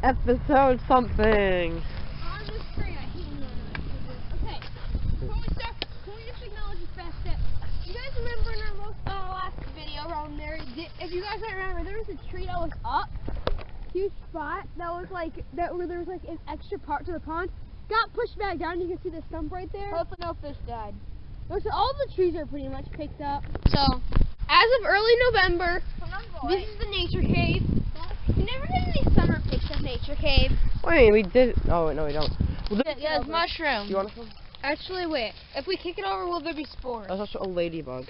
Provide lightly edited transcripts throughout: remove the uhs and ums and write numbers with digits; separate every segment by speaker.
Speaker 1: Episode something.
Speaker 2: On the screen, I hate when okay, before we start, can we just acknowledge the fact that you guys remember in our last video around there, if you guys don't remember, there was a tree that was up, huge spot that was like, where there was like an extra part to the pond, got pushed back down, you can see the stump right there. Hopefully no fish died. So all the trees are pretty much picked up. So, as of early November, this is the nature cave. We never did any summer pics of nature cave.
Speaker 1: Wait, we did. Oh, no, we don't. Well,
Speaker 2: Yeah, it's mushroom.
Speaker 1: you want some?
Speaker 2: Actually, wait. If we kick it over, will there be spores?
Speaker 1: That's also a ladybug.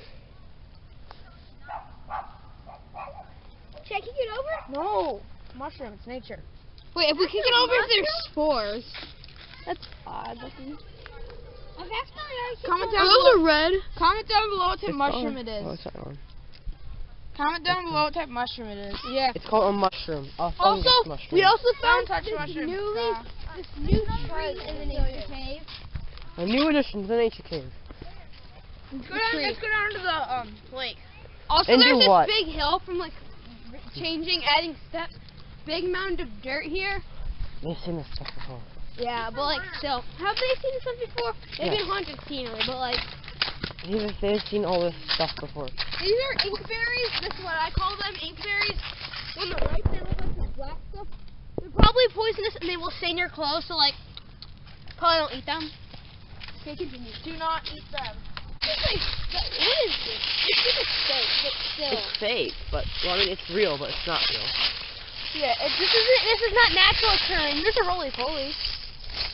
Speaker 2: Should I kick it over?
Speaker 3: No, mushroom. It's nature.
Speaker 2: Wait, if we kick it over, there's spores.
Speaker 3: That's odd looking.
Speaker 2: Comment down below. Red.
Speaker 3: Comment down below what type
Speaker 1: It's
Speaker 3: mushroom
Speaker 1: on.
Speaker 3: it is.
Speaker 1: Oh, it's not on.
Speaker 3: Comment down below what type mushroom it is.
Speaker 2: Yeah.
Speaker 1: It's called a mushroom. A fungus
Speaker 2: Also,
Speaker 1: mushroom.
Speaker 2: we also
Speaker 3: Don't
Speaker 2: found
Speaker 3: touch
Speaker 2: this
Speaker 3: mushrooms.
Speaker 2: new tree in the nature cave.
Speaker 1: A new addition to the nature cave.
Speaker 3: Let's go down to the lake.
Speaker 2: Also,
Speaker 1: And
Speaker 2: there's
Speaker 1: do
Speaker 2: this
Speaker 1: what?
Speaker 2: big hill from like adding steps. Big mound of dirt here.
Speaker 1: They've seen this stuff before.
Speaker 2: Yeah, but like still, have they seen this stuff before? They've
Speaker 1: Yeah.
Speaker 2: been haunted scenery, but like
Speaker 1: They've seen all this stuff before.
Speaker 2: these are inkberries. This is what I call them, inkberries. When they're ripe, they look like this black stuff. They're probably poisonous and they will stain your clothes. So like, probably don't eat them. Okay, continue.
Speaker 3: Do not eat them.
Speaker 2: What is this? It's like a steak, but still.
Speaker 1: It's fake, but well, I mean, it's real, but it's not real.
Speaker 2: Yeah, this is not natural occurring. There's a roly-poly.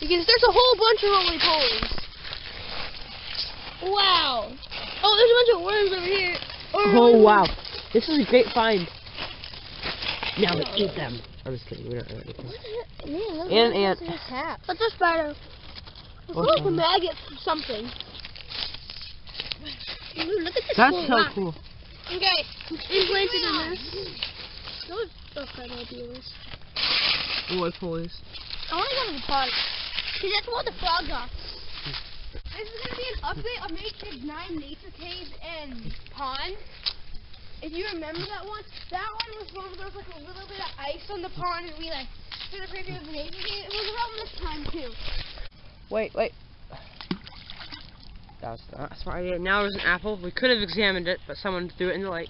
Speaker 2: Because there's a whole bunch of roly-polies. Wow. Oh, there's a bunch of worms over here.
Speaker 1: Oh wow, this is a great find. Now we eat them. I'm just kidding. We don't really eat them. And ant.
Speaker 2: What's a spider? It's
Speaker 1: What's
Speaker 2: like a
Speaker 1: that?
Speaker 2: maggot or something. Ooh, look at this
Speaker 1: That's
Speaker 2: cool
Speaker 1: so
Speaker 2: rock.
Speaker 1: cool.
Speaker 2: Okay, implanted in this. Those kind of ideas.
Speaker 1: Roly-polies.
Speaker 2: I want to go to the pond. See, that's what the frogs are. This is going to be an update of Nature's 9 Nature Cave and Pond. If you remember that one was one where there was like a little bit of ice on the pond and we like did a preview of the Nature Cave. It was around this time too.
Speaker 1: Wait. That was not a smart idea. Now there's an apple. We could have examined it, but someone threw it in the lake.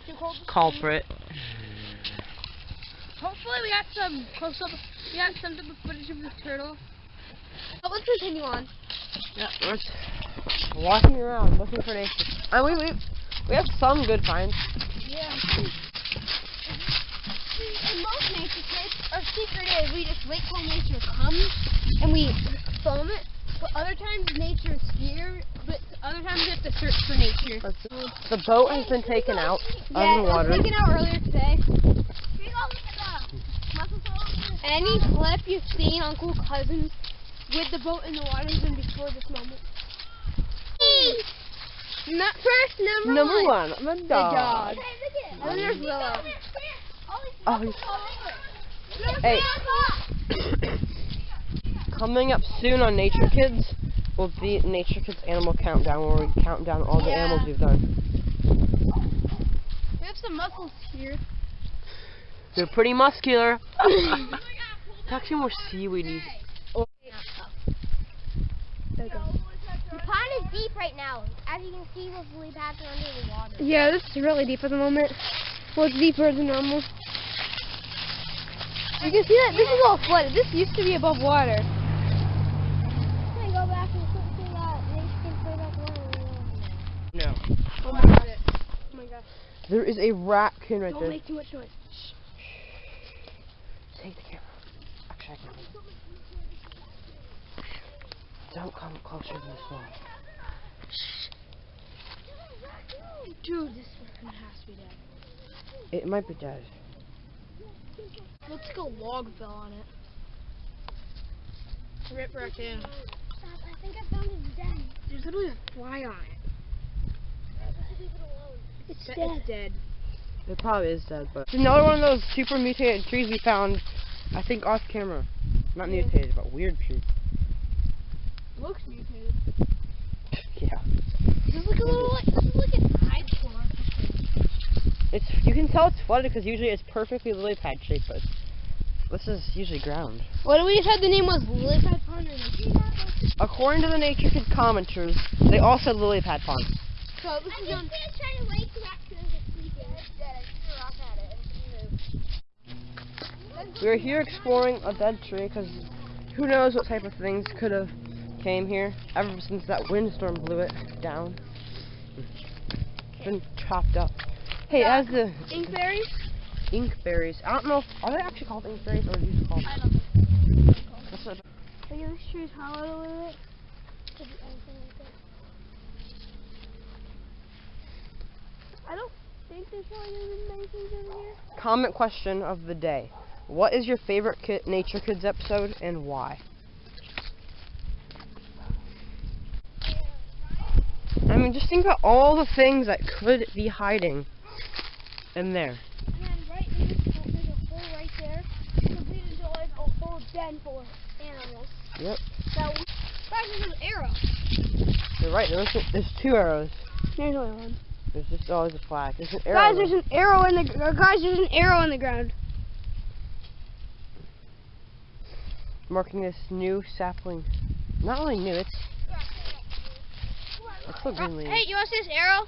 Speaker 2: Too cold to
Speaker 1: Culprit.
Speaker 2: Hopefully we got some close-up, we got some type of footage of the turtle. But let's continue on.
Speaker 1: Yeah, we're just walking around looking for nature. We have some good finds.
Speaker 2: Yeah. In most nature caves, our secret is we just wait till nature comes and we film it. But other times nature is here, but other times we have to search for nature.
Speaker 1: The boat has been taken out of the
Speaker 2: Yeah, it
Speaker 1: water.
Speaker 2: was taken out earlier today. Any clip you've seen on Cool Cousins with the boat in the water has been before this moment. Not first, number one.
Speaker 1: The
Speaker 2: The
Speaker 1: dog.
Speaker 2: dog. And then there's Willow.
Speaker 1: Oh, hey. Coming up soon on Nature Kids will be Nature Kids Animal Countdown, where we count down all the
Speaker 2: Yeah.
Speaker 1: animals we've done.
Speaker 2: We have some mussels here.
Speaker 1: They're pretty muscular. It's actually more seaweedy. Oh.
Speaker 4: The pond is deep right now. As you can see, we're really passing under the water.
Speaker 2: Yeah, this is really deep at the moment. Well, it's deeper than normal. You can see that this is all flooded. This used to be above water.
Speaker 4: Can I go back and see that nature can play back water?
Speaker 1: No.
Speaker 2: Oh my god. Oh my gosh.
Speaker 1: There is a raccoon right
Speaker 2: Don't
Speaker 1: there.
Speaker 2: make too much noise.
Speaker 1: Take the camera. Actually, I can. Don't come closer to this wall.
Speaker 2: Dude, this one has to be dead.
Speaker 1: It might be dead.
Speaker 2: Looks like a log fell on it.
Speaker 3: Rip raccoon.
Speaker 4: I think I found it dead.
Speaker 2: There's literally a fly on it.
Speaker 4: Leave it alone.
Speaker 2: It's
Speaker 3: It's dead.
Speaker 1: It probably is dead, but it's another one of those super mutated trees we found, I think, off camera. Not mutated, but weird tree.
Speaker 2: Looks mutated.
Speaker 1: Yeah.
Speaker 2: This is like a little, this is like an eyesore.
Speaker 1: You can tell it's flooded because usually it's perfectly lily pad shaped, but This is usually ground.
Speaker 2: What do we decide the name was? Lily Pad Pond or the
Speaker 1: According to the Nature Kid commenters, they all said lily pad pond.
Speaker 2: So this is on.
Speaker 4: gonna try to wake you up because it's sleeping.
Speaker 1: We're here exploring a dead tree because who knows what type of things could have came here ever since that windstorm blew it down. It's been chopped up. Hey, as the
Speaker 2: Inkberries?
Speaker 1: inkberries, I don't know if, are they actually called inkberries or are these called?
Speaker 2: I don't know.
Speaker 1: That's what,
Speaker 4: Are you sure it's hollow a little bit?
Speaker 2: I don't think there's probably many things in here.
Speaker 1: comment question of the day. What is your favorite Nature Kids episode and why? I mean, just think about all the things that could be hiding in there.
Speaker 4: And then right in this hole, there's a hole right there. Completed into like a whole den full of animals.
Speaker 1: Yep.
Speaker 4: That
Speaker 2: Guys, there's an arrow.
Speaker 1: You're right, there's 2 arrows.
Speaker 2: There's only one.
Speaker 1: There's just always a flag. There's an arrow.
Speaker 2: Guys, there's an arrow in the there's an arrow in the ground.
Speaker 1: Marking this new sapling. Not really new, it's still green leaves.
Speaker 2: Hey, you want to see this arrow?